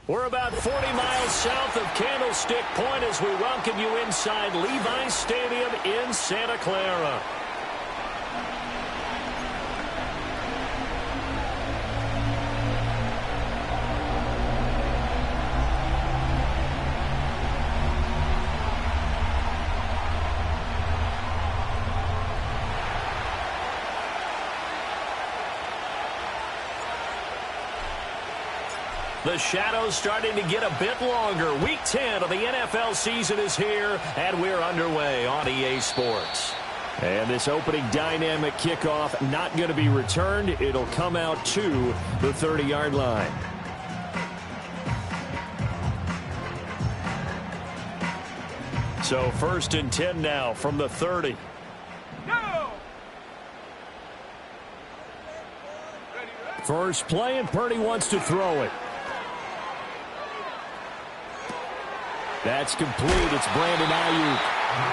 We're about 40 miles south of Candlestick Point as we welcome you inside Levi's Stadium in Santa Clara. The shadows starting to get a bit longer. Week 10 of the NFL season is here, and we're underway on EA Sports. And this opening dynamic kickoff not going to be returned. It'll come out to the 30-yard line. So 1st and 10 now from the 30. First play, and Purdy wants to throw it. That's complete. It's Brandon Ayuk.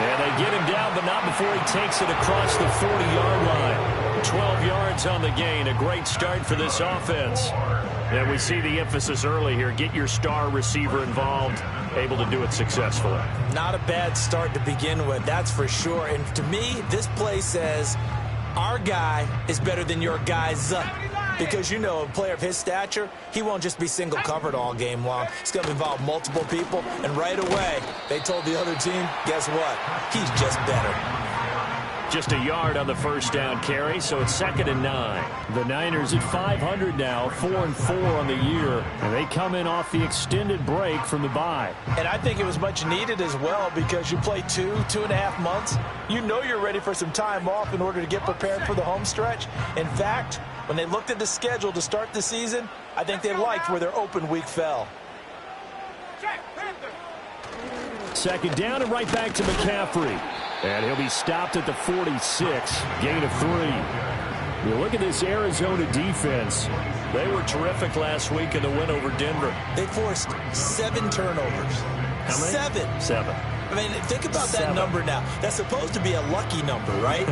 And they get him down, but not before he takes it across the 40-yard line. 12 yards on the gain. A great start for this offense. And we see the emphasis early here. Get your star receiver involved. Able to do it successfully. Not a bad start to begin with, that's for sure. And to me, this play says our guy is better than your guy's. Because, you know, a player of his stature, he won't just be single covered all game long. It's going to involve multiple people. And right away, they told the other team, guess what? He's just better. Just a yard on the first down carry, so it's 2nd and 9. The Niners at 500 now, 4-4 on the year. And they come in off the extended break from the bye. And I think it was much needed as well because you play 2.5 months. You know you're ready for some time off in order to get prepared for the home stretch. In fact, when they looked at the schedule to start the season, I think they liked where their open week fell. 2nd down and right back to McCaffrey. And he'll be stopped at the 46. Gain of 3. You look at this Arizona defense. They were terrific last week in the win over Denver. They forced 7 turnovers. How many? 7. I mean, think about that number now. That's supposed to be a lucky number, right?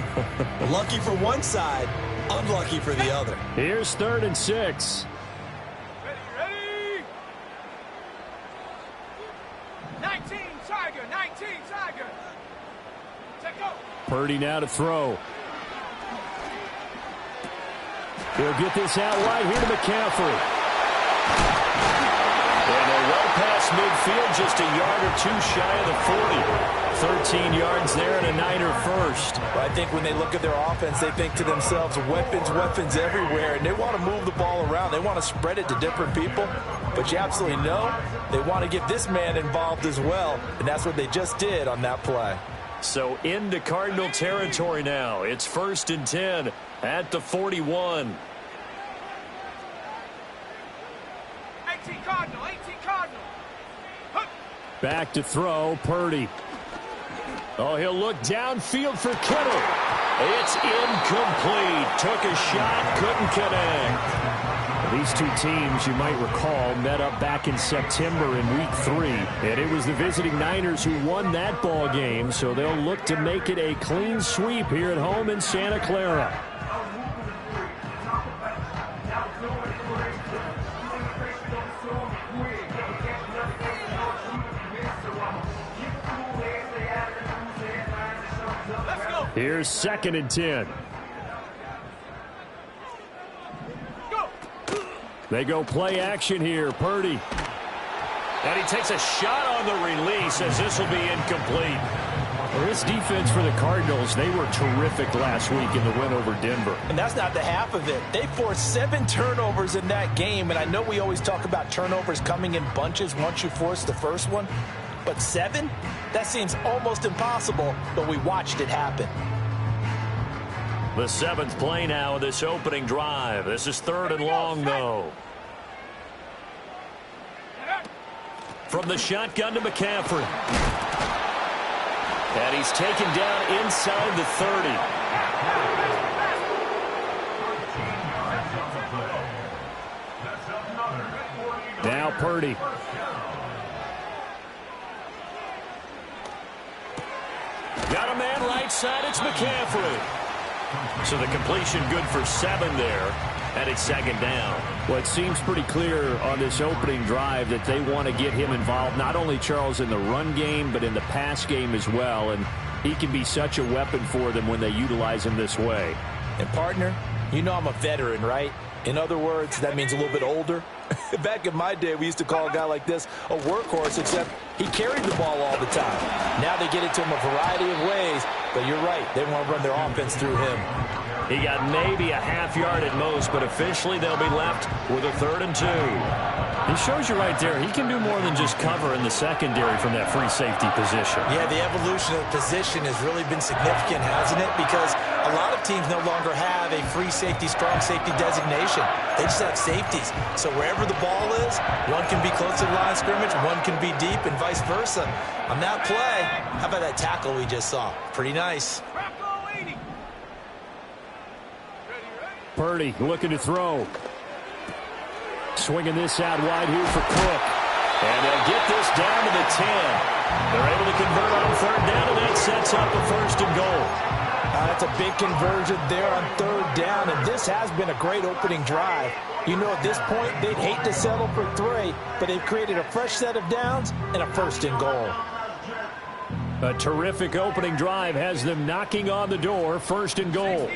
Lucky for one side, unlucky for the other. Here's 3rd and 6. Ready? 19 Tiger. Take go. Purdy now to throw. He'll get this out right here to McCaffrey. And they're well past midfield, just a yard or 2 shy of the 40. 13 yards there and a Niner first. I think when they look at their offense, they think to themselves, weapons everywhere, and they want to move the ball around. They want to spread it to different people, but you absolutely know they want to get this man involved as well, and that's what they just did on that play. So into Cardinal territory now. It's 1st and 10 at the 41. 18 Cardinal. Back to throw, Purdy. Oh, he'll look downfield for Kittle. It's incomplete. Took a shot, couldn't connect. These two teams, you might recall, met up back in September in Week 3. And it was the visiting Niners who won that ball game, so they'll look to make it a clean sweep here at home in Santa Clara. Here's 2nd and 10. They go play action here. Purdy. And he takes a shot on the release as this will be incomplete. Well, this defense for the Cardinals, they were terrific last week in the win over Denver. And that's not the half of it. They forced 7 turnovers in that game, and I know we always talk about turnovers coming in bunches once you force the first one. But 7? That seems almost impossible, but we watched it happen. The 7th play now of this opening drive. This is 3rd and long, though. From the shotgun to McCaffrey. And he's taken down inside the 30. Now Purdy. Got a man right side. It's McCaffrey. So the completion good for 7 there. and it's second down. Well, it seems pretty clear on this opening drive that they want to get him involved, not only, Charles, in the run game, but in the pass game as well. And he can be such a weapon for them when they utilize him this way. And, partner, you know I'm a veteran, right? In other words, that means a little bit older. Back in my day, we used to call a guy like this a workhorse, except he carried the ball all the time. Now they get it to him a variety of ways, but you're right. They want to run their offense through him. He got maybe a half yard at most, but officially they'll be left with a 3rd and 2. He shows you right there, he can do more than just cover in the secondary from that free safety position. Yeah, the evolution of the position has really been significant, hasn't it? Because a lot of teams no longer have a free safety, strong safety designation. They just have safeties. So wherever the ball is, one can be close to the line of scrimmage, one can be deep, and vice versa. On that play, how about that tackle we just saw? Pretty nice. Purdy looking to throw. Swinging this out wide here for Cook. And they'll get this down to the 10. They're able to convert on 3rd down, and that sets up a 1st and goal. That's a big conversion there on 3rd down, and this has been a great opening drive. You know, at this point, they'd hate to settle for 3, but they've created a fresh set of downs and a 1st and goal. A terrific opening drive has them knocking on the door. 1st and goal.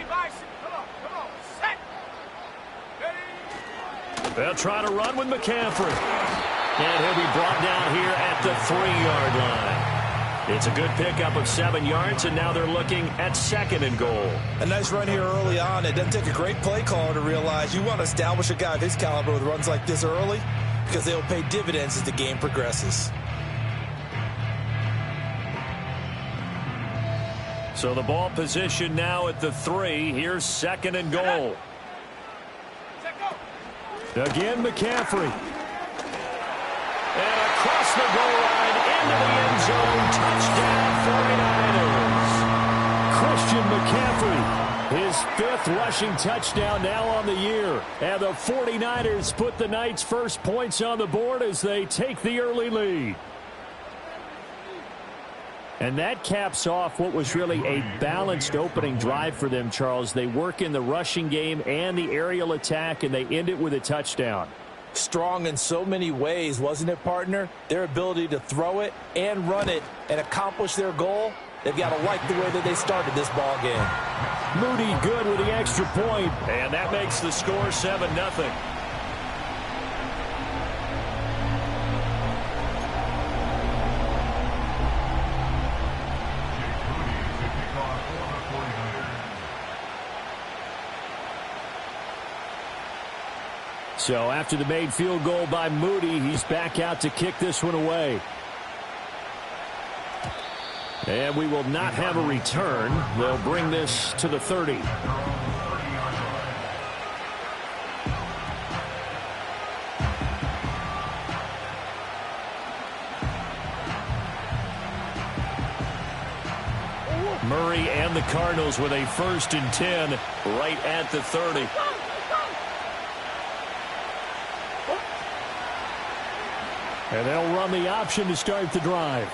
They'll try to run with McCaffrey. And he'll be brought down here at the 3-yard line. It's a good pickup of 7 yards, and now they're looking at 2nd and goal. A nice run here early on. It doesn't take a great play caller to realize you want to establish a guy of his caliber with runs like this early because they'll pay dividends as the game progresses. So the ball position now at the 3. Here's 2nd and goal. Again, McCaffrey. And across the goal line into the end zone. Touchdown, 49ers. Christian McCaffrey, his 5th rushing touchdown now on the year. And the 49ers put the Knights' first points on the board as they take the early lead. And that caps off what was really a balanced opening drive for them, Charles. They work in the rushing game and the aerial attack, and they end it with a touchdown. Strong in so many ways, wasn't it, partner? Their ability to throw it and run it and accomplish their goal, they've got to like the way that they started this ball game. Moody good with the extra point. And that makes the score 7-0. So after the made field goal by Moody, he's back out to kick this one away. And we will not have a return. They'll bring this to the 30. Murray and the Cardinals with a 1st and 10 right at the 30. And they'll run the option to start the drive.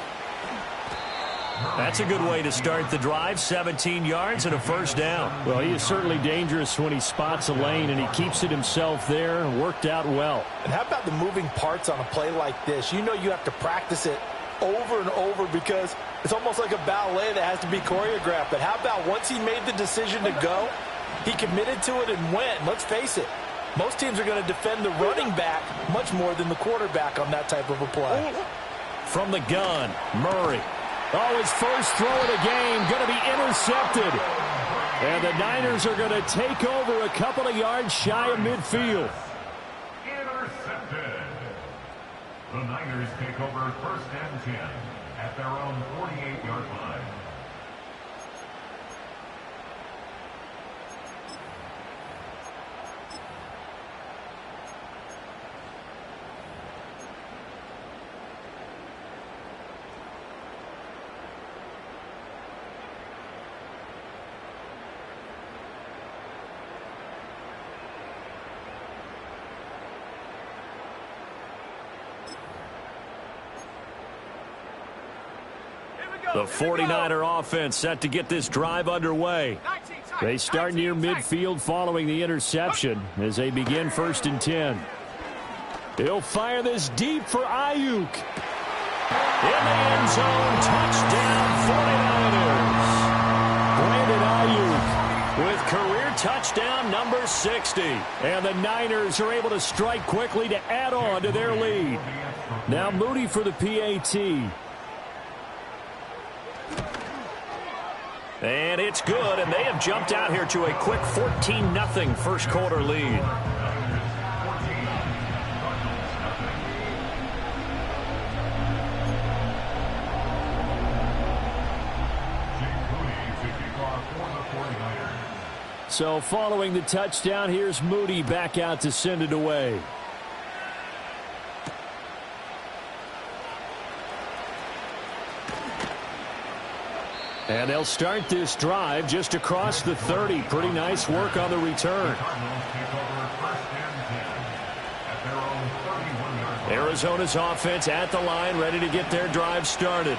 That's a good way to start the drive. 17 yards and a 1st down. Well, he is certainly dangerous when he spots a lane, and he keeps it himself there. Worked out well. And how about the moving parts on a play like this? You know you have to practice it over and over because it's almost like a ballet that has to be choreographed. But how about once he made the decision to go, he committed to it and went. Let's face it. Most teams are going to defend the running back much more than the quarterback on that type of a play. From the gun, Murray. Oh, his first throw of the game going to be intercepted. And the Niners are going to take over a couple of yards shy of midfield. Intercepted. The Niners take over 1st and 10 at their own 48-yard line. The 49er offense set to get this drive underway. They start near midfield following the interception as they begin 1st and 10. He'll fire this deep for Ayuk. In the end zone, touchdown 49ers. Brandon Ayuk with career touchdown number 60. And the Niners are able to strike quickly to add on to their lead. Now Moody for the PAT. And it's good, and they have jumped out here to a quick 14-0 first quarter lead. So following the touchdown, here's Moody back out to send it away. And they'll start this drive just across the 30. Pretty nice work on the return. Arizona's offense at the line, ready to get their drive started.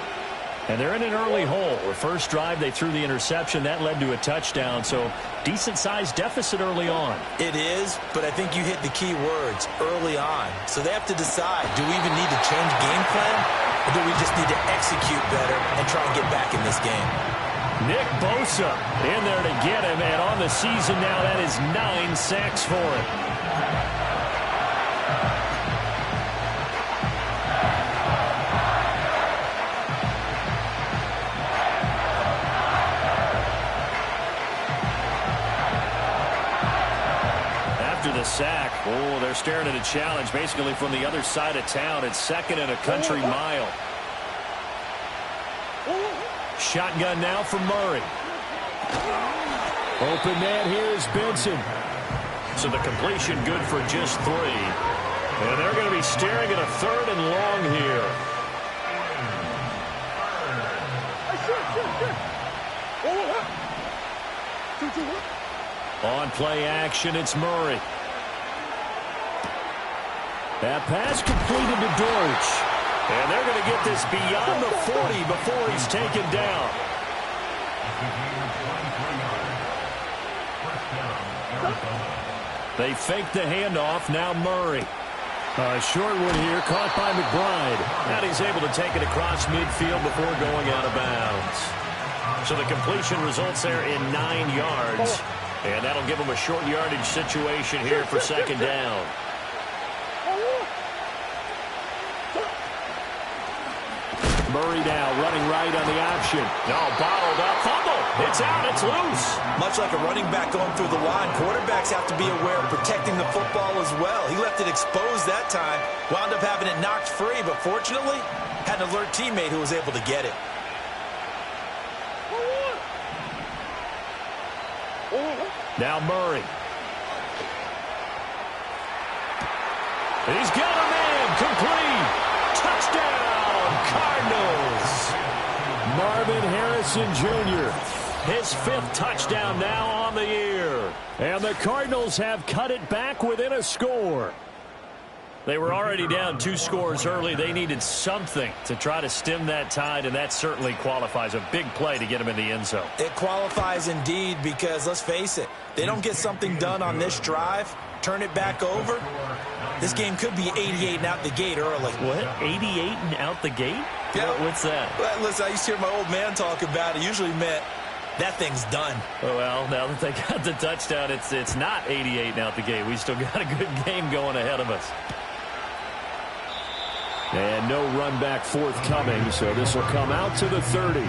And they're in an early hole. The first drive, they threw the interception. That led to a touchdown, so decent-sized deficit early on. It is, but I think you hit the key words, early on. So they have to decide, do we even need to change game plan, or do we just need to execute better and try and get back in this game? Nick Bosa in there to get him, and on the season now, that is 9 sacks for him. Sack. Oh, they're staring at a challenge basically from the other side of town. It's 2nd and a country mile. Shotgun now for Murray. Open man here is Benson. So the completion good for just 3. And they're going to be staring at a 3rd and long here. On play action, it's Murray. That pass completed to Dortch. And they're going to get this beyond the 40 before he's taken down. They fake the handoff. Now Murray. A short one here, caught by McBride. And he's able to take it across midfield before going out of bounds. So the completion results there in 9 yards. And that'll give him a short yardage situation here for 2nd down. Murray now running right on the option. No, bottled up. Fumble. It's out. It's loose. Much like a running back going through the line, quarterbacks have to be aware of protecting the football as well. He left it exposed that time. Wound up having it knocked free, but fortunately, had an alert teammate who was able to get it. Now Murray. And he's got a man. Complete. Touchdown. Cardinals. Marvin Harrison Jr. His 5th touchdown now on the year. And the Cardinals have cut it back within a score. They were already down 2 scores early. They needed something to try to stem that tide, and that certainly qualifies. A big play to get them in the end zone. It qualifies indeed because, let's face it, they don't get something done on this drive, turn it back over, this game could be 88 and out the gate early. What? 88 and out the gate? Yeah. What's that? Well, listen, I used to hear my old man talk about it. Usually meant that thing's done. Oh, well, now that they got the touchdown, it's not 88 and out the gate. We still got a good game going ahead of us. And no run back forthcoming, so this will come out to the 30.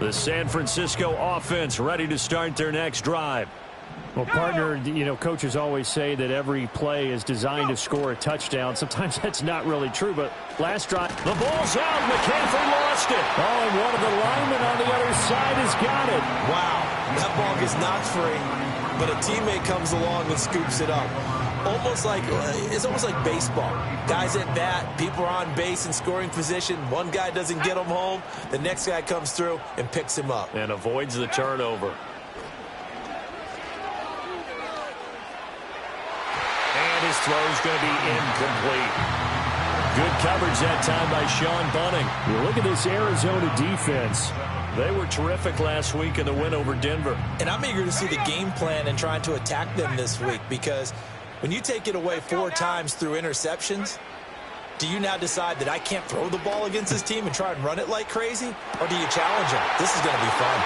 The San Francisco offense ready to start their next drive. Well, partner, you know, coaches always say that every play is designed to score a touchdown. Sometimes that's not really true, but last drive, the ball's out. McCaffrey lost it. Oh, and one of the linemen on the other side has got it. Wow, that ball gets knocked free, but a teammate comes along and scoops it up. It's almost like baseball. Guys at bat, people are on base in scoring position. One guy doesn't get him home. The next guy comes through and picks him up. And avoids the turnover. throw's going to be incomplete. Good coverage that time by Sean Bunting. You look at this Arizona defense. They were terrific last week in the win over Denver. And I'm eager to see the game plan and trying to attack them this week, because when you take it away 4 times through interceptions, do you now decide that I can't throw the ball against this team and try and run it like crazy? Or do you challenge him? This is going to be fun.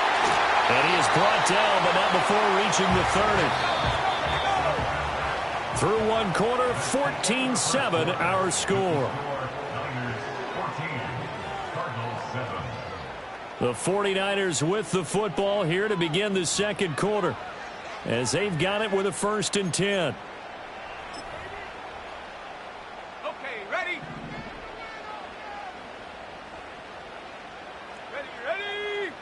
And he is brought down, but not before reaching the 30. Through one quarter, 14-7 our score. The 49ers with the football here to begin the second quarter, as they've got it with a 1st and 10. Okay, ready? Ready?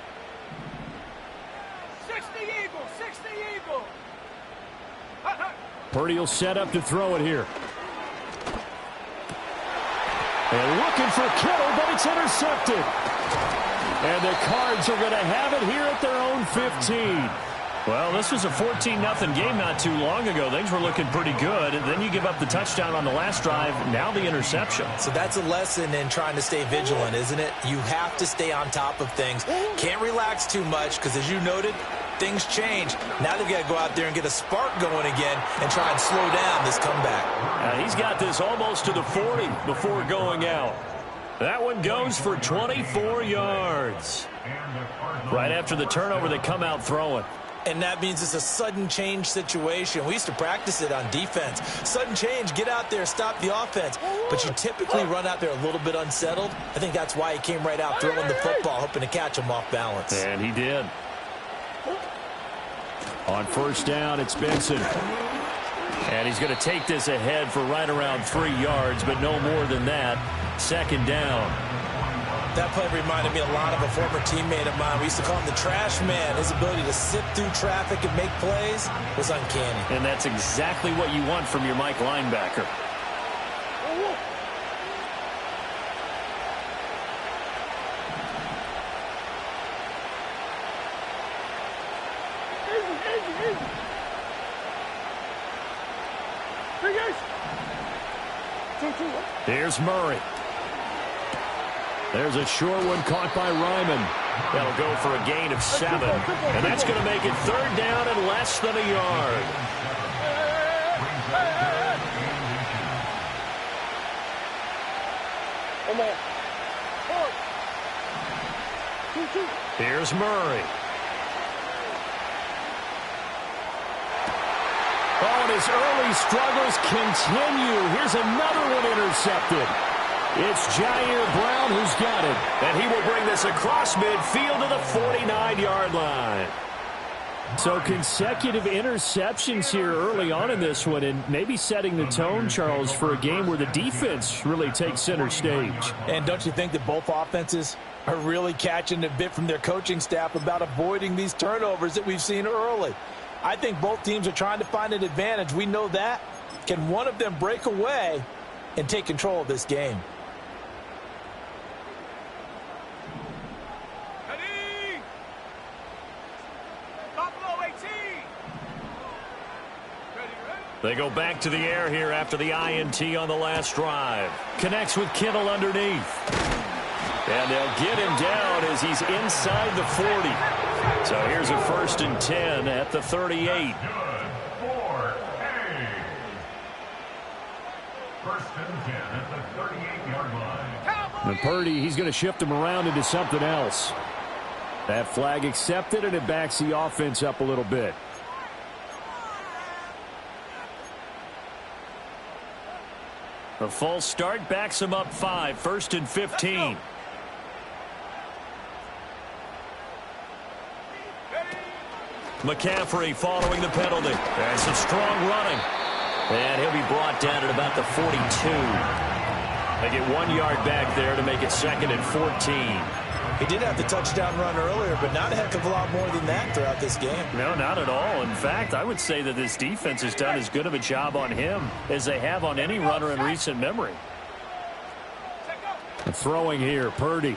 60 Eagle, 60 Eagle. Hut, hut. Purdy will set up to throw it here. And looking for Kittle, but it's intercepted. And the Cards are going to have it here at their own 15. Well, this was a 14-0 game not too long ago. Things were looking pretty good. And then you give up the touchdown on the last drive. Now the interception. So that's a lesson in trying to stay vigilant, isn't it? You have to stay on top of things. Can't relax too much, because as you noted, things change. Now they've got to go out there and get a spark going again and try and slow down this comeback. He's got this almost to the 40 before going out. That one goes for 24 yards. Right after the turnover, they come out throwing. And that means it's a sudden change situation. We used to practice it on defense. Sudden change, get out there, stop the offense. But you typically run out there a little bit unsettled. I think that's why he came right out throwing the football, hoping to catch him off balance. And he did. On 1st down, it's Benson. And he's going to take this ahead for right around 3 yards, but no more than that. 2nd down. That play reminded me a lot of a former teammate of mine. We used to call him the trash man. His ability to sift through traffic and make plays was uncanny. And that's exactly what you want from your Mike linebacker. Here's Murray. There's a short one caught by Ryman. That'll go for a gain of 7. And that's going to make it 3rd down and less than a yard. Here's Murray. Oh, and his early struggles continue. Here's another one intercepted. It's Jair Brown who's got it. And he will bring this across midfield to the 49-yard line. So consecutive interceptions here early on in this one, and maybe setting the tone, Charles, for a game where the defense really takes center stage. And don't you think that both offenses are really catching a bit from their coaching staff about avoiding these turnovers that we've seen early? I think both teams are trying to find an advantage. We know that. Can one of them break away and take control of this game? Ready? Buffalo 18. Ready? They go back to the air here after the INT on the last drive. Connects with Kittle underneath. And they'll get him down as he's inside the 40. So here's a 1st and 10 at the 38. Good for A. 1st and 10 at the 38-yard line. And Purdy, he's going to shift him around into something else. That flag accepted, and it backs the offense up a little bit. A false start backs him up 5. 1st and 15. McCaffrey following the penalty. There's some strong running. And he'll be brought down at about the 42. They get 1 yard back there to make it 2nd and 14. He did have the touchdown run earlier, but not a heck of a lot more than that throughout this game. No, not at all. In fact, I would say that this defense has done as good of a job on him as they have on any runner in recent memory. Throwing here, Purdy.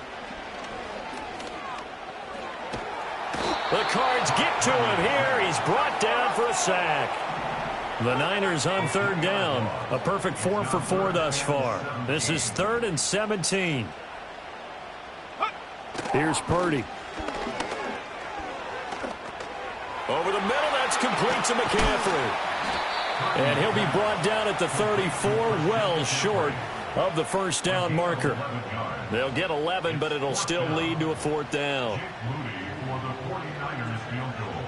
The Cards get to him here. He's brought down for a sack. The Niners on third down. A perfect 4 for 4 thus far. This is 3rd and 17. Here's Purdy. Over the middle, that's complete to McCaffrey. And he'll be brought down at the 34, well short of the first down marker. They'll get 11, but it'll still lead to a 4th down. Moody for the 49ers field goal.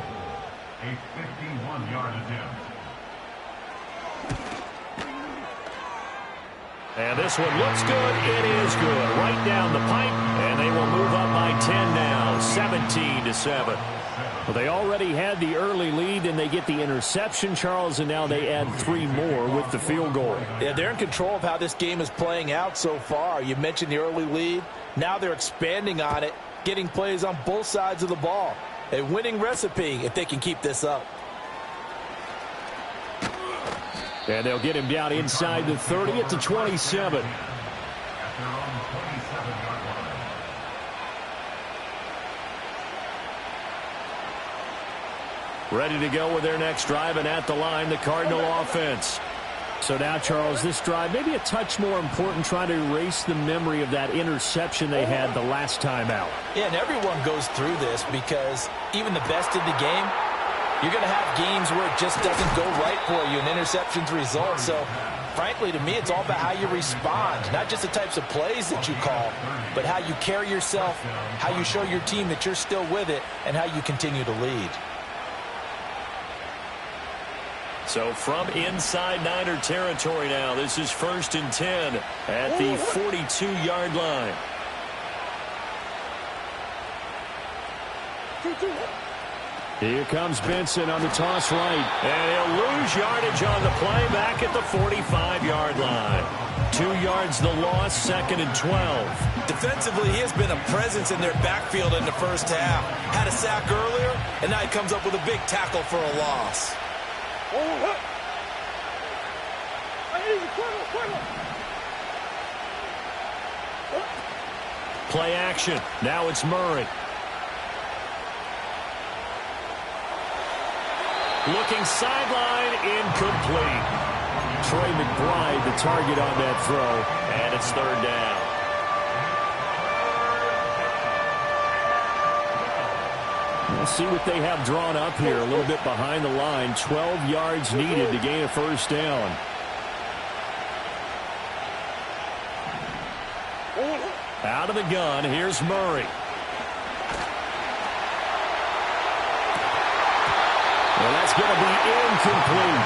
A 51-yard attempt. And this one looks good. It is good. Right down the pipe, and they will move up by 10 now, 17-7. Well, they already had the early lead, and they get the interception, Charles, and now they add 3 more with the field goal. Yeah, they're in control of how this game is playing out so far. You mentioned the early lead. Now they're expanding on it, getting plays on both sides of the ball. A winning recipe if they can keep this up. And they'll get him down inside the 30 at the 27. At their own 27-yard line. Ready to go with their next drive, and at the line, the Cardinal offense. So now, Charles, this drive maybe a touch more important, trying to erase the memory of that interception they had the last time out. Yeah, and everyone goes through this because even the best in the game, you're going to have games where it just doesn't go right for you, and interceptions result. So, frankly, to me, it's all about how you respond, not just the types of plays that you call, but how you carry yourself, how you show your team that you're still with it, and how you continue to lead. So from inside Niner territory now, this is 1st and 10 at the 42-yard line. Here comes Benson on the toss right. And he'll lose yardage on the play back at the 45-yard line. 2 yards the loss, 2nd and 12. Defensively, he has been a presence in their backfield in the first half. Had a sack earlier, and now he comes up with a big tackle for a loss. Play action. Now it's Murray. Looking sideline, incomplete. Troy McBride, the target on that throw. And it's 3rd down. We'll see what they have drawn up here. A little bit behind the line. 12 yards needed to gain a 1st down. Out of the gun, here's Murray. Well, that's going to be incomplete.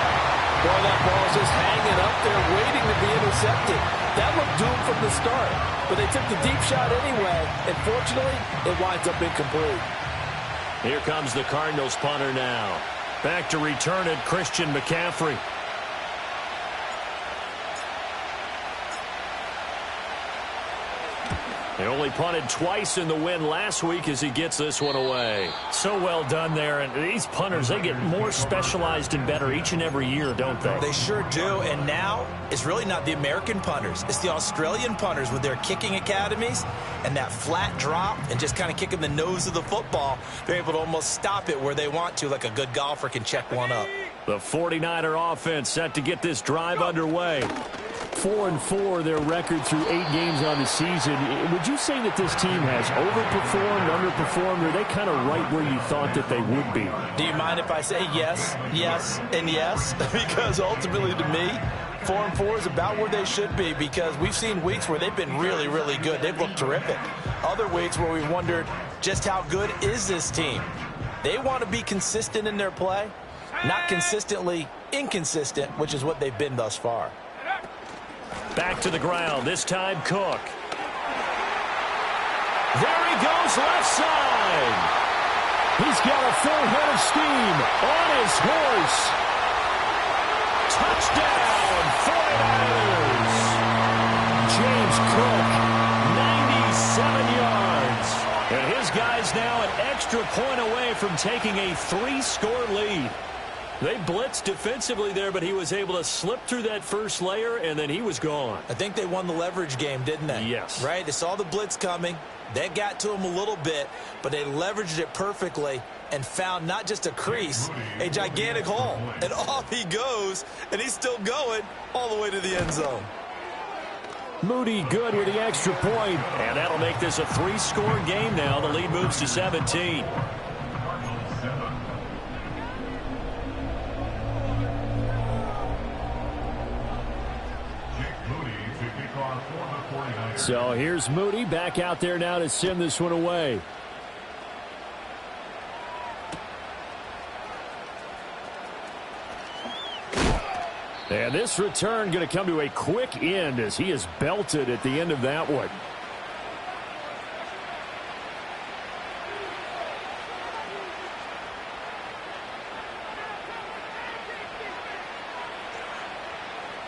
Boy, that ball's just hanging up there waiting to be intercepted. That looked doomed from the start, but they took the deep shot anyway, and fortunately, it winds up incomplete. Here comes the Cardinals punter now. Back to return it, Christian McCaffrey. They only punted twice in the win last week as he gets this one away. So well done there. And these punters, they get more specialized and better each and every year, don't they? They sure do. And now it's really not the American punters. It's the Australian punters with their kicking academies and that flat drop and just kind of kicking the nose of the football. They're able to almost stop it where they want to, like a good golfer can check one up. The 49er offense set to get this drive underway. 4-4 their record through 8 games on the season. Would you say that this team has overperformed, underperformed, or are they kind of right where you thought that they would be? Do you mind if I say yes, yes, and yes? Because ultimately to me, 4-4 is about where they should be, because we've seen weeks where they've been really, really good. They've looked terrific. Other weeks where we wondered just how good is this team. They want to be consistent in their play, not consistently inconsistent, which is what they've been thus far. Back to the ground, this time Cook. There he goes, left side. He's got a full head of steam on his horse. Touchdown, 49ers. James Cook, 97 yards. And his guys now an extra point away from taking a 3-score lead. They blitzed defensively there, but he was able to slip through that first layer, and then he was gone. I think they won the leverage game, didn't they? Yes. Right? They saw the blitz coming. That got to him a little bit, but they leveraged it perfectly and found not just a crease, a gigantic hole. And off he goes, and he's still going all the way to the end zone. Moody good with the extra point, and that'll make this a 3-score game now. The lead moves to 17. So here's Moody back out there now to send this one away. And this return going to come to a quick end as he is belted at the end of that one.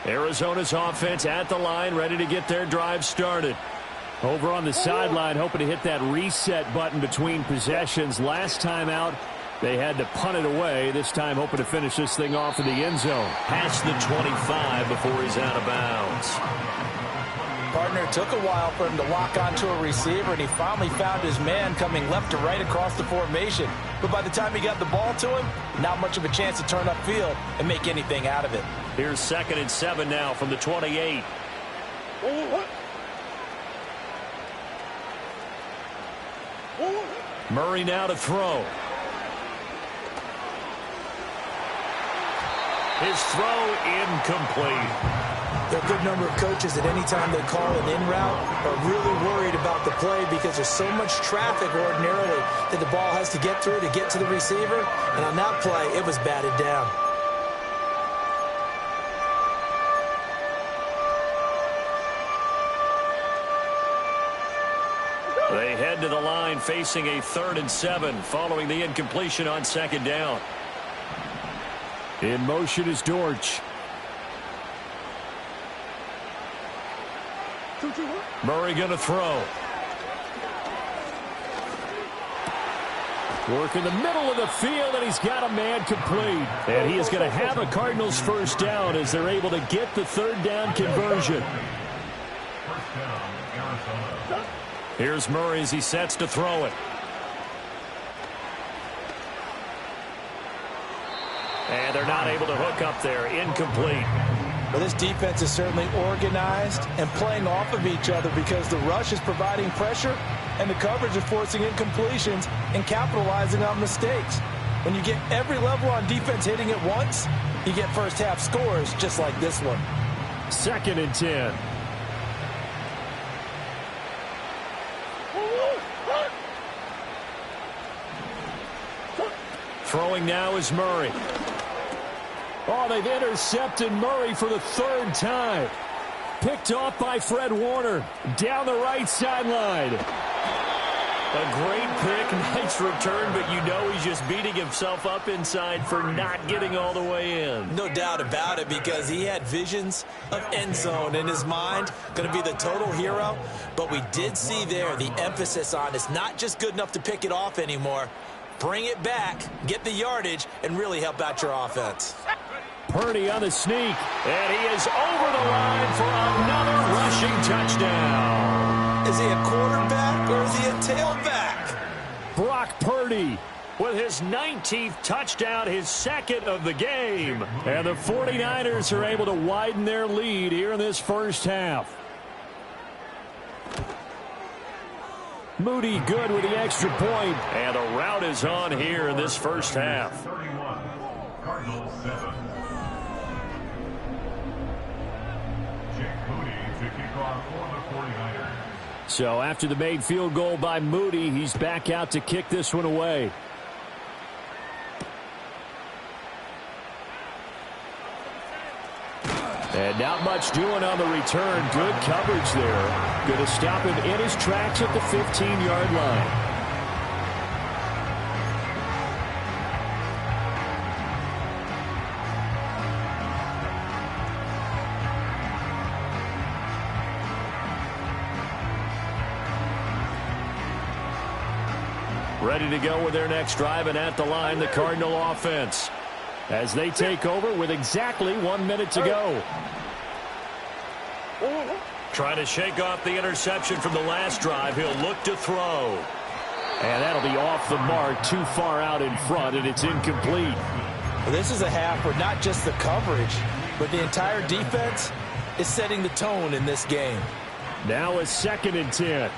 Arizona's offense at the line, ready to get their drive started. Over on the sideline, hoping to hit that reset button between possessions. Last time out, they had to punt it away. This time, hoping to finish this thing off in the end zone. Past the 25 before he's out of bounds. Partner, it took a while for him to lock onto a receiver, and he finally found his man coming left to right across the formation. But by the time he got the ball to him, not much of a chance to turn upfield and make anything out of it. Here's 2nd and 7 now from the 28. Murray now to throw. His throw incomplete. There are a good number of coaches at any time they call an in route are really worried about the play because there's so much traffic ordinarily that the ball has to get through to get to the receiver. And on that play, it was batted down. They head to the line facing a 3rd and 7 following the incompletion on 2nd down. In motion is Dortch. Murray going to throw. Work in the middle of the field, and he's got a man complete. And he is going to have a Cardinals first down as they're able to get the 3rd down conversion. Here's Murray as he sets to throw it. And they're not able to hook up there. Incomplete. Well, this defense is certainly organized and playing off of each other because the rush is providing pressure and the coverage is forcing incompletions and capitalizing on mistakes. When you get every level on defense hitting at once, you get first half scores just like this one. 2nd and 10. Throwing now is Murray. Oh, they've intercepted Murray for the 3rd time. Picked off by Fred Warner. Down the right sideline. A great pick, nice return, but you know he's just beating himself up inside for not getting all the way in. No doubt about it, because he had visions of end zone in his mind, going to be the total hero. But we did see there the emphasis on it's not just good enough to pick it off anymore. Bring it back, get the yardage, and really help out your offense. Purdy on the sneak, and he is over the line for another rushing touchdown. Is he a quarterback or is he a tailback? Brock Purdy with his 19th touchdown, his 2nd of the game. And the 49ers are able to widen their lead here in this first half. Moody good with the extra point. And the route is on here in this first half. 31, Cardinals 7. Jake Moody to kick off for the 49ers. So after the made field goal by Moody, he's back out to kick this one away. And not much doing on the return. Good coverage there. Going to stop him in his tracks at the 15-yard line. Ready to go with their next drive, and at the line, the Cardinal offense. as they take over with exactly 1 minute to go. Trying to shake off the interception from the last drive. He'll look to throw. And that'll be off the mark, too far out in front, and it's incomplete. Well, this is a half where not just the coverage, but the entire defense is setting the tone in this game. Now a 2nd and 10.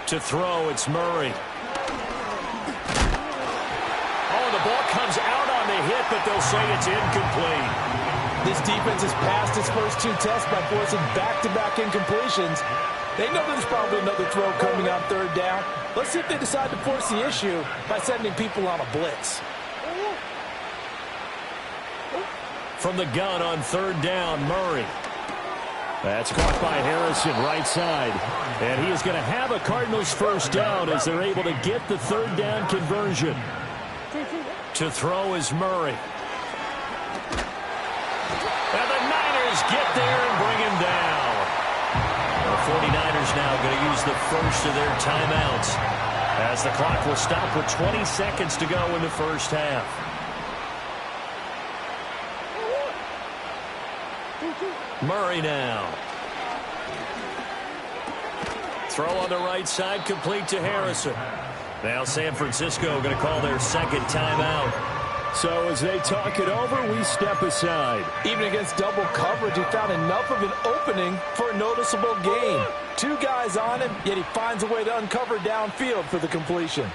To throw, it's Murray. Oh, the ball comes out on the hit, but they'll say it's incomplete. This defense has passed its first 2 tests by forcing back-to-back incompletions. They know there's probably another throw coming on 3rd down. Let's see if they decide to force the issue by sending people on a blitz. From the gun on 3rd down, Murray. That's caught by Harrison, right side. And he is going to have a Cardinals first down as they're able to get the 3rd down conversion. To throw is Murray. And the Niners get there and bring him down. The 49ers now going to use the first of their timeouts as the clock will stop with 20 seconds to go in the first half. Murray now. Throw on the right side, complete to Harrison. Now San Francisco going to call their 2nd timeout. So as they talk it over, we step aside. Even against double coverage, he found enough of an opening for a noticeable gain. 2 guys on him, yet he finds a way to uncover downfield for the completion.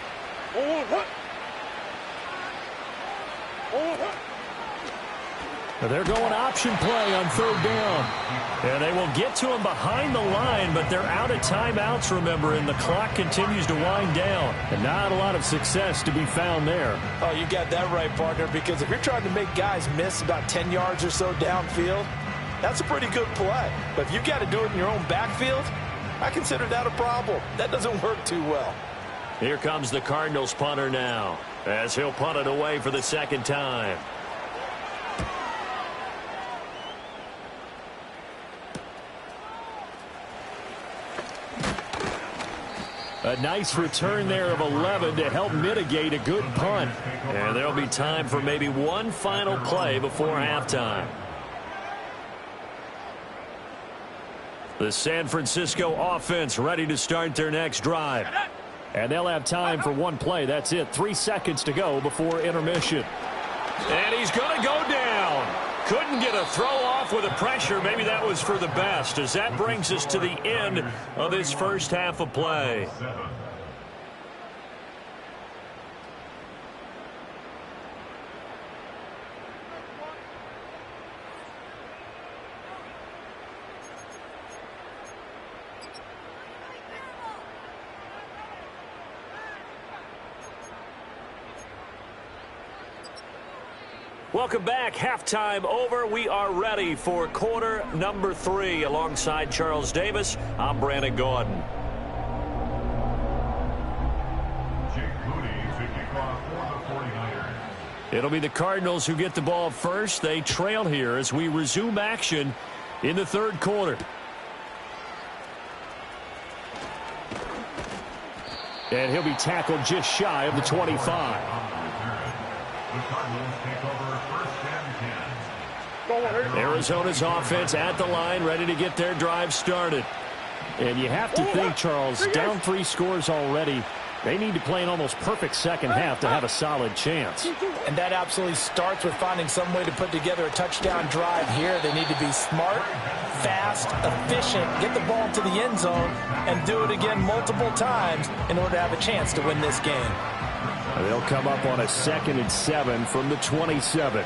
They're going option play on 3rd down. And they will get to him behind the line, but they're out of timeouts, remember, and the clock continues to wind down. And not a lot of success to be found there. Oh, you got that right, partner, because if you're trying to make guys miss about 10 yards or so downfield, that's a pretty good play. But if you've got to do it in your own backfield, I consider that a problem. That doesn't work too well. Here comes the Cardinals punter now, as he'll punt it away for the 2nd time. A nice return there of 11 to help mitigate a good punt. And there'll be time for maybe one final play before halftime. The San Francisco offense ready to start their next drive. And they'll have time for one play. That's it. 3 seconds to go before intermission. And he's going to go down. Couldn't get a throw off with the pressure. Maybe that was for the best, as that brings us to the end of this first half of play. Welcome back. Halftime over. We are ready for quarter number 3. Alongside Charles Davis, I'm Brandon Gordon. It'll be the Cardinals who get the ball first. They trail here as we resume action in the 3rd quarter. And he'll be tackled just shy of the 25. The Cardinals take over 1st and 10. Arizona's offense at the line, ready to get their drive started. And you have to think, Charles, down 3 scores already. They need to play an almost perfect second half to have a solid chance. And that absolutely starts with finding some way to put together a touchdown drive here. They need to be smart, fast, efficient, get the ball to the end zone, and do it again multiple times in order to have a chance to win this game. They'll come up on a 2nd and 7 from the 27.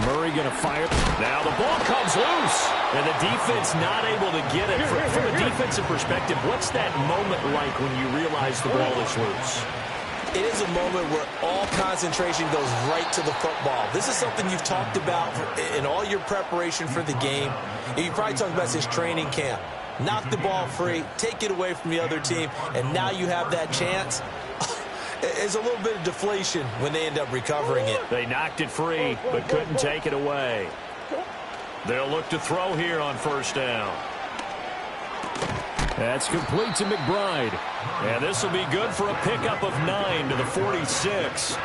Murray going to fire. Now the ball comes loose, and the defense not able to get it. From a defensive perspective, what's that moment like when you realize the ball is loose? It is a moment where all concentration goes right to the football. This is something you've talked about in all your preparation for the game. You probably talked about this training camp. Knock the ball free, take it away from the other team, and now you have that chance. There's a little bit of deflation when they end up recovering it. They knocked it free, but couldn't take it away. They'll look to throw here on first down. That's complete to McBride. And this will be good for a pickup of 9 to the 46.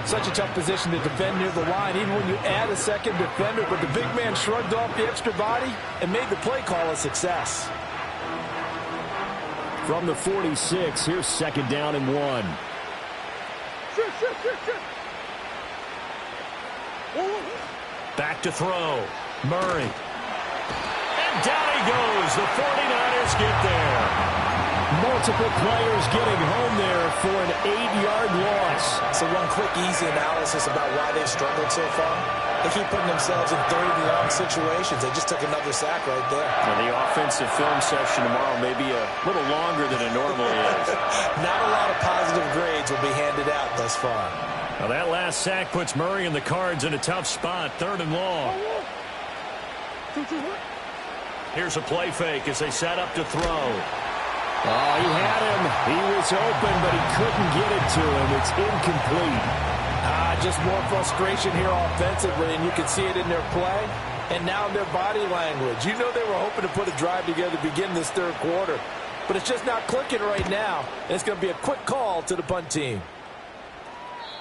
Such a tough position to defend near the line, even when you add a second defender. But the big man shrugged off the extra body and made the play call a success. From the 46, here's second down and 1. Back to throw. Murray. And down he goes. The 49ers get there. Multiple players getting home there for an 8-yard loss. So one quick, easy analysis about why they've struggled so far. They keep putting themselves in third and long situations. They just took another sack right there. Now the offensive film session tomorrow may be a little longer than it normally is. Not a lot of positive grades will be handed out thus far. Now that last sack puts Murray and the Cards in a tough spot, third and long. Here's a play fake as they set up to throw. Oh, he had him. He was open, but he couldn't get it to him. It's incomplete. Just more frustration here offensively, and you can see it in their play and now in their body language. You know they were hoping to put a drive together to begin this third quarter, but it's just not clicking right now. And it's going to be a quick call to the punt team.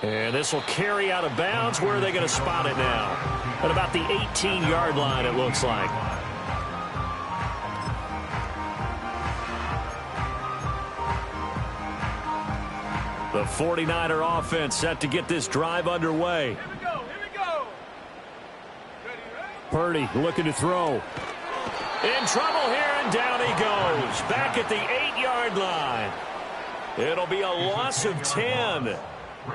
And this will carry out of bounds. Where are they going to spot it now? At about the 18-yard line, it looks like. The 49er offense set to get this drive underway. Here we go. Here we go. Purdy looking to throw. In trouble here, and down he goes. Back at the 8-yard line. It'll be a loss of 10.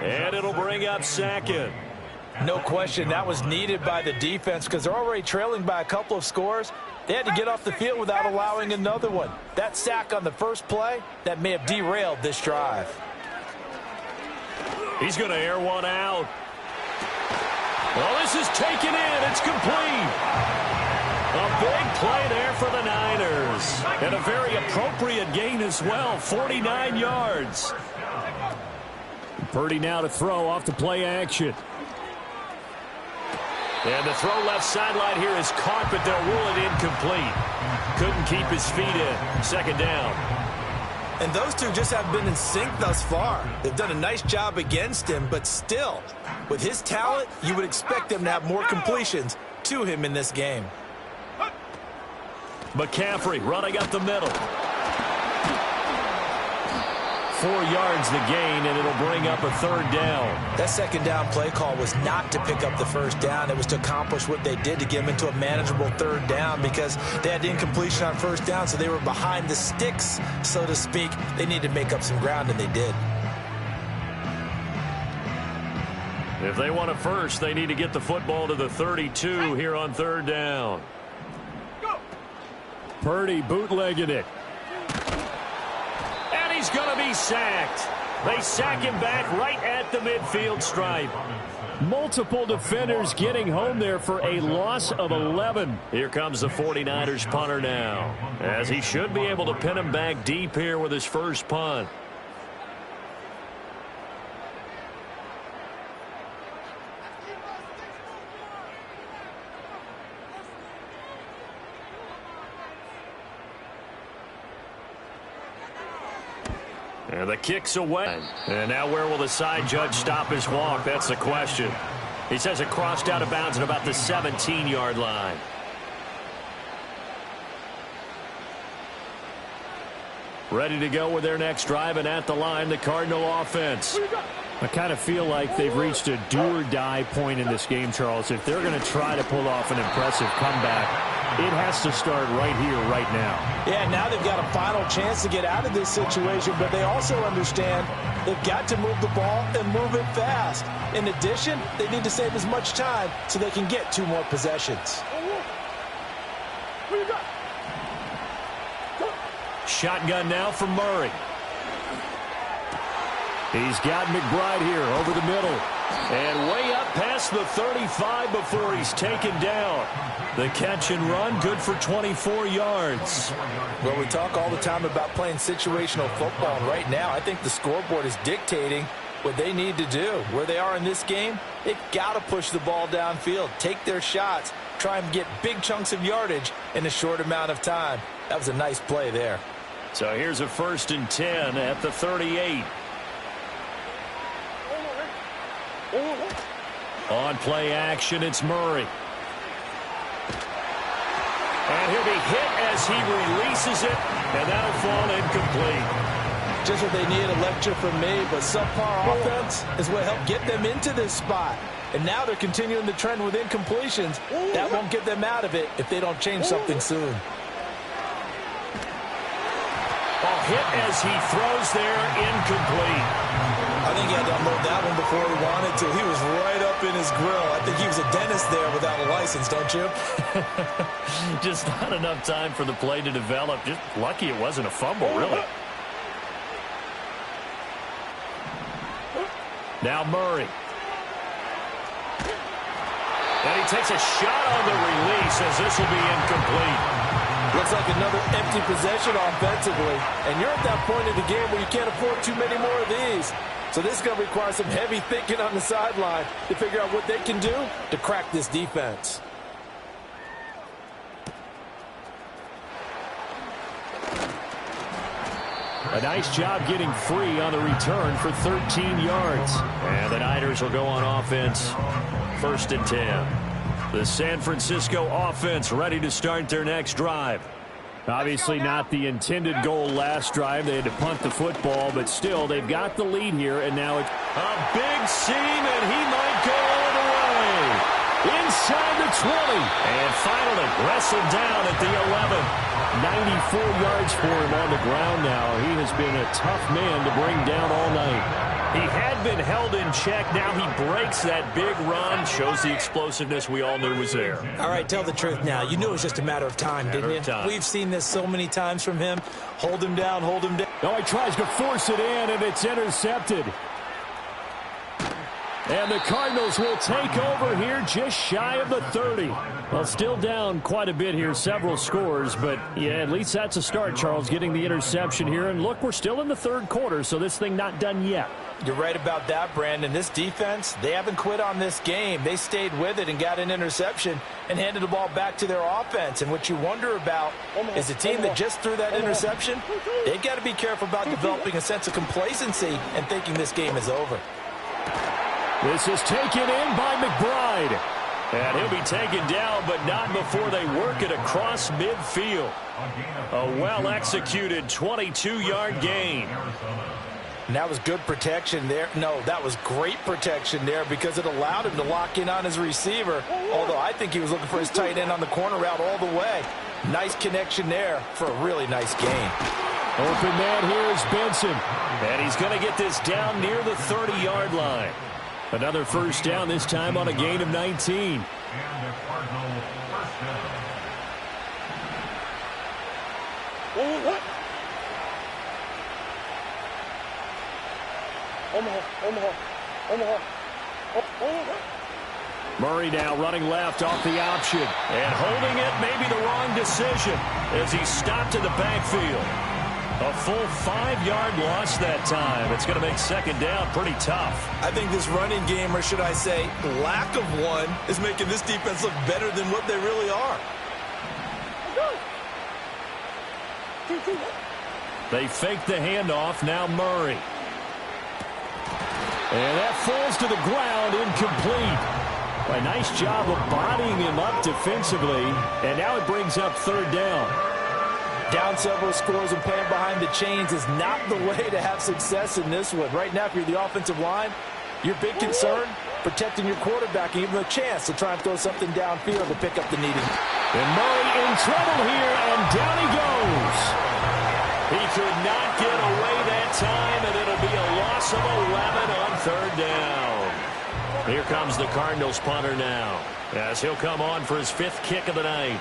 And it'll bring up second. No question, that was needed by the defense because they're already trailing by a couple of scores. They had to get off the field without allowing another one. That sack on the first play, that may have derailed this drive. He's going to air one out. Well, this is taken in. It's complete. A big play there for the Niners. And a very appropriate gain as well, 49 yards. Purdy now to throw off the play action. And the throw left sideline here is caught, but they'll rule it incomplete. Couldn't keep his feet in. Second down. And those two just have been in sync thus far. They've done a nice job against him, but still, with his talent, you would expect them to have more completions to him in this game. McCaffrey running up the middle. 4 yards the gain, and it'll bring up a third down. That second down play call was not to pick up the first down. It was to accomplish what they did to get them into a manageable third down because they had incompletion on first down, so they were behind the sticks, so to speak. They needed to make up some ground, and they did. If they want a first, they need to get the football to the 32 here on third down. Purdy bootlegging it. He's going to be sacked. They sack him back right at the midfield stripe. Multiple defenders getting home there for a loss of 11. Here comes the 49ers punter now, as he should be able to pin him back deep here with his first punt. And the kick's away. And now where will the side judge stop his walk? That's the question. He says it crossed out of bounds at about the 17-yard line. Ready to go with their next drive, and at the line, the Cardinal offense. I kind of feel like they've reached a do-or-die point in this game, Charles. If they're going to try to pull off an impressive comeback, it has to start right here, right now. Yeah, now they've got a final chance to get out of this situation, but they also understand they've got to move the ball and move it fast. In addition, they need to save as much time so they can get 2 more possessions. Shotgun now for Murray. He's got McBride here over the middle. And way up past the 35 before he's taken down. The catch and run, good for 24 yards. Well, we talk all the time about playing situational football, and right now I think the scoreboard is dictating what they need to do. Where they are in this game, they've got to push the ball downfield, take their shots, try and get big chunks of yardage in a short amount of time. That was a nice play there. So here's a 1st and 10 at the 38. On play action, it's Murray. And he'll be hit as he releases it, and that'll fall incomplete. Just what they need, a lecture from me, but subpar offense is what helped get them into this spot. And now they're continuing the trend with incompletions. That won't get them out of it if they don't change something soon. Ball hit as he throws there, incomplete. I think he had to unload that one before he wanted to. He was right up in his grill. I think he was a dentist there without a license, don't you? Just not enough time for the play to develop. Just lucky it wasn't a fumble, really. Now Murray. And he takes a shot on the release as this will be incomplete. Looks like another empty possession offensively. And you're at that point in the game where you can't afford too many more of these. So this is going to require some heavy thinking on the sideline to figure out what they can do to crack this defense. A nice job getting free on the return for 13 yards. And the Niners will go on offense. 1st and 10. The San Francisco offense ready to start their next drive. Obviously not the intended goal last drive. They had to punt the football, but still they've got the lead here, and now it's a big seam, and he might go all the way. Inside the 20. And finally wrestled down at the 11. 94 yards for him on the ground now. He has been a tough man to bring down all night. He had been held in check. Now he breaks that big run. Shows the explosiveness we all knew was there. All right, tell the truth now. You knew it was just a matter of time, didn't you? We've seen this so many times from him. Hold him down, hold him down. Oh, he tries to force it in, and it's intercepted. And the Cardinals will take over here just shy of the 30. Well, still down quite a bit here, several scores, but yeah, at least that's a start, Charles, getting the interception here. And look, we're still in the third quarter, so this thing not done yet. You're right about that, Brandon. This defense, they haven't quit on this game. They stayed with it and got an interception and handed the ball back to their offense. And what you wonder about is the team that just threw that interception, they've got to be careful about developing a sense of complacency and thinking this game is over. This is taken in by McBride. And he'll be taken down, but not before they work it across midfield. A well-executed 22-yard gain. And that was good protection there. No, that was great protection there because it allowed him to lock in on his receiver. Although I think he was looking for his tight end on the corner route all the way. Nice connection there for a really nice gain. Open man here is Benson. And he's going to get this down near the 30-yard line. Another first down, this time on a gain of 19. And the Cardinal first down. Murray now running left off the option. And holding it may be the wrong decision as he stopped in the backfield. A full 5-yard loss that time. It's going to make second down pretty tough. I think this running game, or should I say lack of one, is making this defense look better than what they really are. They fake the handoff. Now Murray. And that falls to the ground, incomplete. A nice job of bodying him up defensively. And now it brings up third down. Down several scores and playing behind the chains is not the way to have success in this one. Right now, if you're the offensive line, your big concern, protecting your quarterback and giving him a chance to try and throw something downfield to pick up the needed. And Murray in trouble here, and down he goes. He could not get away that time, and it'll be a loss of 11 on third down. Here comes the Cardinals punter now, as he'll come on for his 5th kick of the night.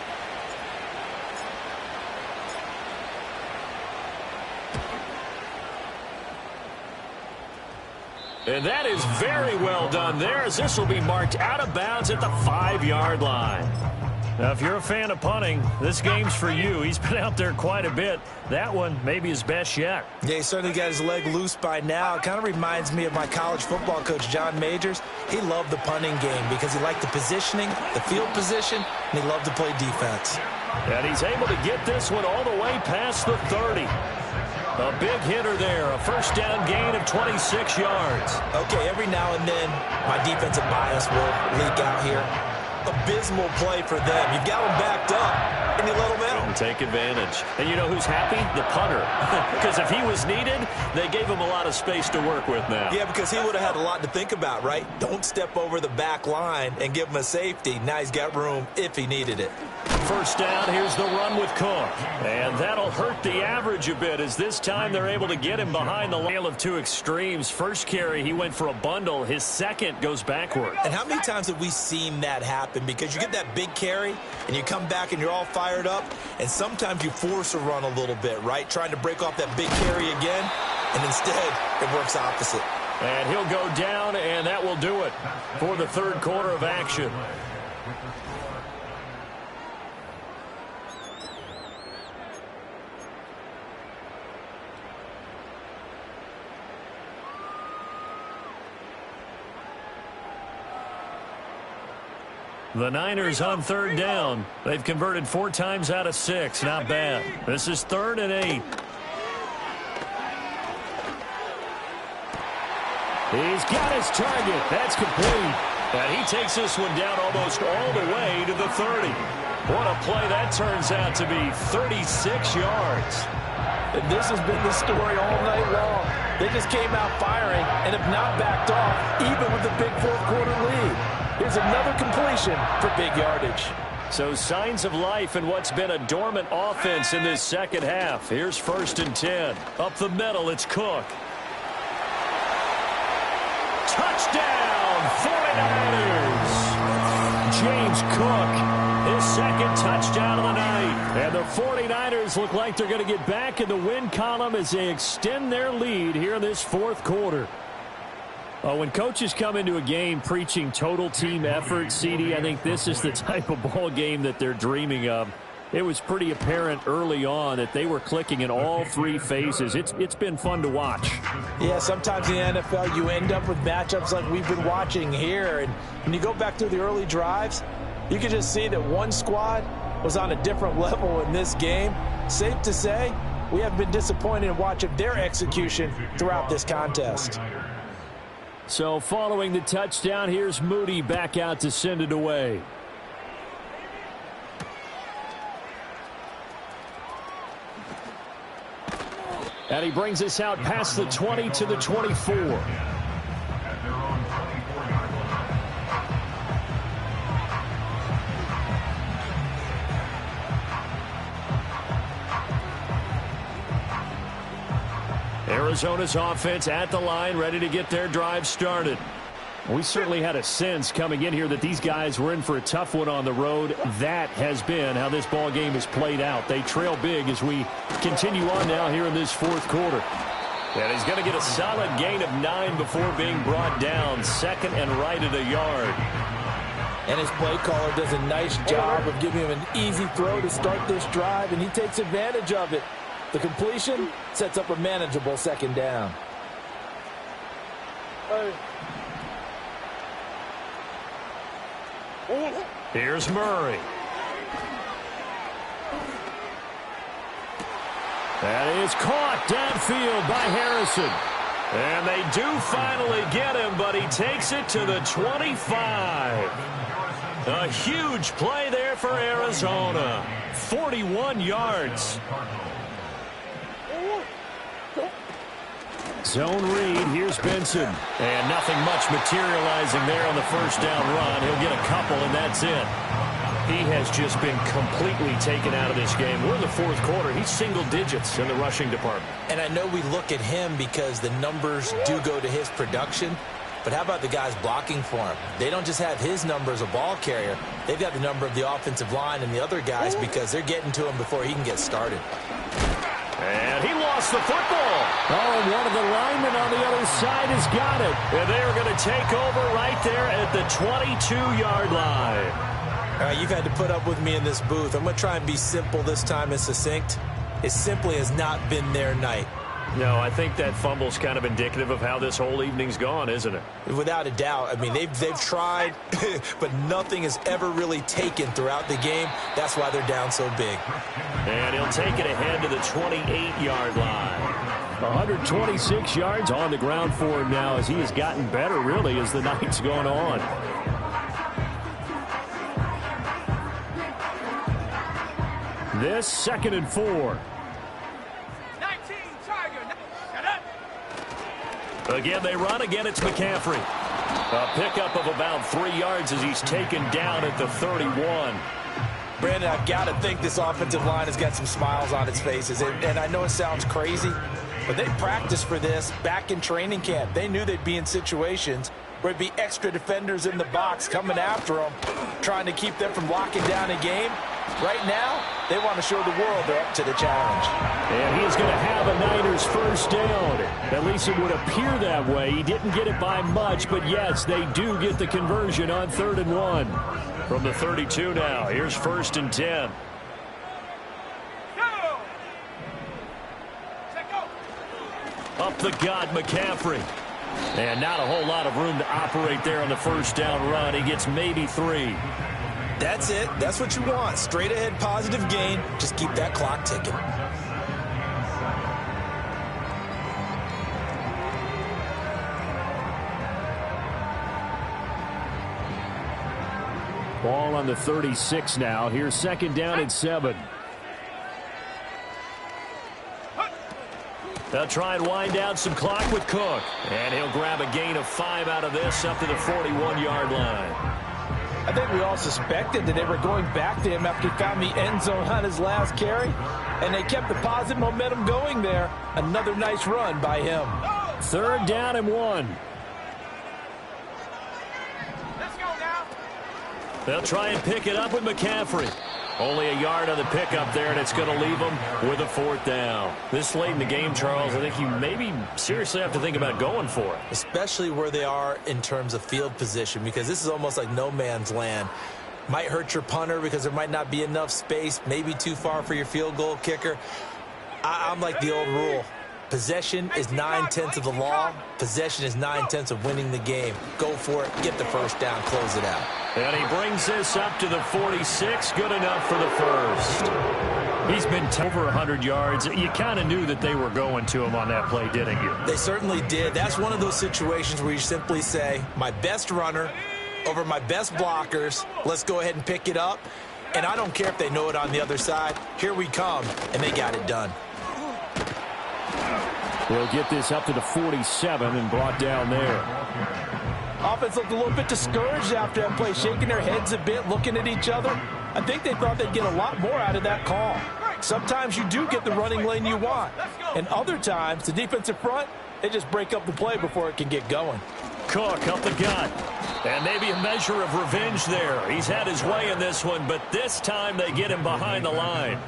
And that is very well done there, as this will be marked out of bounds at the 5-yard line. Now, if you're a fan of punting, this game's for you. He's been out there quite a bit. That one, maybe his best yet. Yeah, he certainly got his leg loose by now. It kind of reminds me of my college football coach, John Majors. He loved the punting game because he liked the positioning, the field position, and he loved to play defense. And he's able to get this one all the way past the 30. A big hitter there, a first down gain of 26 yards. Okay, every now and then, my defensive bias will leak out here. Abysmal play for them. You've got them backed up, and you let them in. Take advantage. And you know who's happy? The punter. Because if he was needed, they gave him a lot of space to work with now. Yeah, because he would have had a lot to think about, right? Don't step over the back line and give him a safety. Now he's got room if he needed it. First down, here's the run with Cook. And that'll hurt the average a bit as this time they're able to get him behind the line of two extremes. First carry, he went for a bundle. His second goes backward. And how many times have we seen that happen? Because you get that big carry, and you come back and you're all fired up, and sometimes you force a run a little bit, right? Trying to break off that big carry again, and instead it works opposite. And he'll go down, and that will do it for the third quarter of action. The Niners on third down. They've converted 4 times out of 6. Not bad. This is 3rd and 8. He's got his target. That's complete. And he takes this one down almost all the way to the 30. What a play that turns out to be. 36 yards. And this has been the story all night long. They just came out firing and have not backed off, even with the big fourth-quarter lead. Here's another completion for big yardage. So signs of life in what's been a dormant offense in this second half. Here's 1st and 10. Up the middle, it's Cook. Touchdown, 49ers. James Cook, his second touchdown of the night. And the 49ers look like they're going to get back in the win column as they extend their lead here in this fourth quarter. When coaches come into a game preaching total team effort, CD, I think this is the type of ball game that they're dreaming of. It was pretty apparent early on that they were clicking in all 3 phases. It's been fun to watch. Yeah, sometimes in the NFL you end up with matchups like we've been watching here. And when you go back through the early drives, you can just see that one squad was on a different level in this game. Safe to say, we have been disappointed in watching their execution throughout this contest. So following the touchdown, here's Moody back out to send it away. And he brings us out past the 20 to the 24. Arizona's offense at the line, ready to get their drive started. We certainly had a sense coming in here that these guys were in for a tough one on the road. That has been how this ball game has played out. They trail big as we continue on now here in this fourth quarter. And he's going to get a solid gain of 9 before being brought down. 2nd and right at a yard. And his play caller does a nice job of giving him an easy throw to start this drive, and he takes advantage of it. The completion sets up a manageable 2nd down. Here's Murray. That is caught downfield by Harrison. And they do finally get him, but he takes it to the 25. A huge play there for Arizona. 41 yards. Zone read. Here's Benson. And nothing much materializing there on the first down run. He'll get a couple, and that's it. He has just been completely taken out of this game. We're in the fourth quarter. He's single digits in the rushing department. And I know we look at him because the numbers do go to his production. But how about the guys blocking for him? They don't just have his number as a ball carrier. They've got the number of the offensive line and the other guys because they're getting to him before he can get started. And he lost the football. Oh, and one of the linemen on the other side has got it. And they are going to take over right there at the 22-yard line. All right, you've had to put up with me in this booth. I'm going to try and be simple this time and succinct. It simply has not been their night. No, I think that fumble's kind of indicative of how this whole evening's gone, isn't it? Without a doubt. I mean, they've tried, but nothing has ever really taken throughout the game. That's why they're down so big. And he'll take it ahead to the 28-yard line. 126 yards on the ground for him now as he has gotten better, really, as the night's gone on. This 2nd and 4. 19, Tiger. Again, they run. Again, it's McCaffrey. A pickup of about 3 yards as he's taken down at the 31. Brandon, I've got to think this offensive line has got some smiles on its faces. And I know it sounds crazy, but they practiced for this back in training camp. They knew they'd be in situations where it'd be extra defenders in the box coming after them, trying to keep them from locking down a game. Right now, they want to show the world they're up to the challenge. And he is going to have a Niners first down. At least it would appear that way. He didn't get it by much, but yes, they do get the conversion on 3rd and 1. From the 32 now, here's 1st and 10. Up the gut, McCaffrey. And not a whole lot of room to operate there on the first down run. He gets maybe 3. That's it. That's what you want. Straight ahead positive gain. Just keep that clock ticking. Ball on the 36 now. Here's 2nd down and 7. They'll try and wind down some clock with Cook. And he'll grab a gain of 5 out of this up to the 41-yard line. I think we all suspected that they were going back to him after he found the end zone on his last carry. And they kept the positive momentum going there. Another nice run by him. 3rd down and 1. Let's go now. They'll try and pick it up with McCaffrey. Only a yard on the pickup there, and it's going to leave them with a 4th down. This late in the game, Charles, I think you maybe seriously have to think about going for it. Especially where they are in terms of field position, because this is almost like no man's land. Might hurt your punter because there might not be enough space, maybe too far for your field goal kicker. I'm like the old rule. Possession is 9/10 of the law. Possession is 9/10 of winning the game. Go for it. Get the first down. Close it out. And he brings this up to the 46. Good enough for the first. He's been over 100 yards. You kind of knew that they were going to him on that play, didn't you? They certainly did. That's one of those situations where you simply say, my best runner over my best blockers. Let's go ahead and pick it up. And I don't care if they know it on the other side. Here we come. And they got it done. We'll get this up to the 47 and brought down there. Offense looked a little bit discouraged after that play, shaking their heads a bit, looking at each other. I think they thought they'd get a lot more out of that call. Sometimes you do get the running lane you want. And other times, the defensive front, they just break up the play before it can get going. Cook up the gut. And maybe a measure of revenge there. He's had his way in this one, but this time they get him behind the line.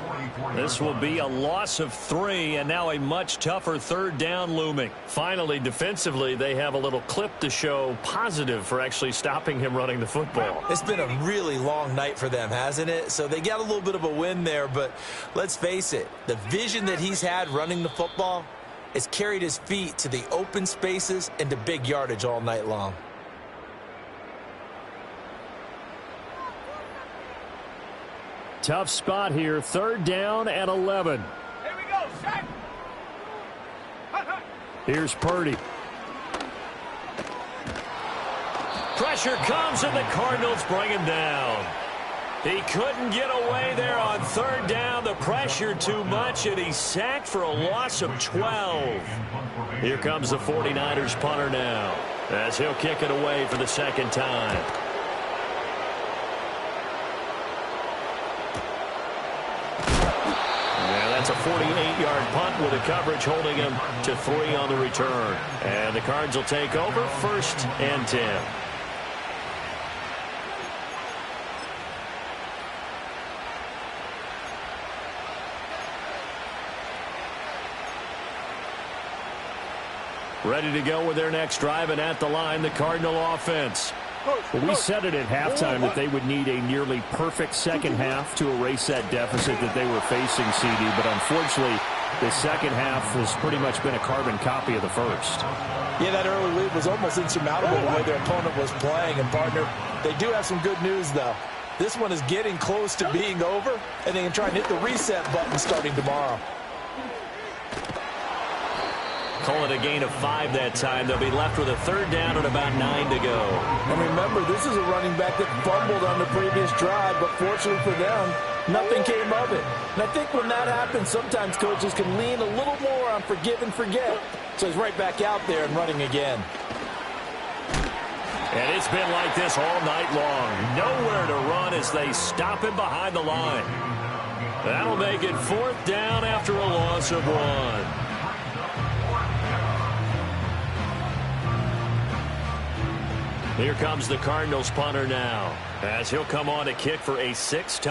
This will be a loss of 3, and now a much tougher 3rd down looming. Finally, defensively, they have a little clip to show positive for actually stopping him running the football. It's been a really long night for them, hasn't it? So they got a little bit of a win there, but let's face it, the vision that he's had running the football has carried his feet to the open spaces and to big yardage all night long. Tough spot here. 3rd down and 11. Here we go, Shaq. Here's Purdy. Pressure comes, and the Cardinals bring him down. He couldn't get away there on 3rd down. The pressure too much, and he's sacked for a loss of 12. Here comes the 49ers punter now, as he'll kick it away for the 2nd time. That's a 48-yard punt with the coverage holding him to 3 on the return. And the Cards will take over 1st and 10. Ready to go with their next drive, and at the line, the Cardinal offense. Well, we said it at halftime that they would need a nearly perfect second half to erase that deficit that they were facing, CD. But unfortunately, the second half has pretty much been a carbon copy of the first. Yeah, that early lead was almost insurmountable the way their opponent was playing. And, partner, they do have some good news, though. This one is getting close to being over, and they can try and hit the reset button starting tomorrow. Call it a gain of 5 that time. They'll be left with a third down and about 9 to go. And remember, this is a running back that fumbled on the previous drive, but fortunately for them, nothing came of it. And I think when that happens, sometimes coaches can lean a little more on forgive and forget. So he's right back out there and running again. And it's been like this all night long. Nowhere to run as they stop him behind the line. That'll make it 4th down after a loss of 1. Here comes the Cardinals punter now, as he'll come on to kick for a 6th time.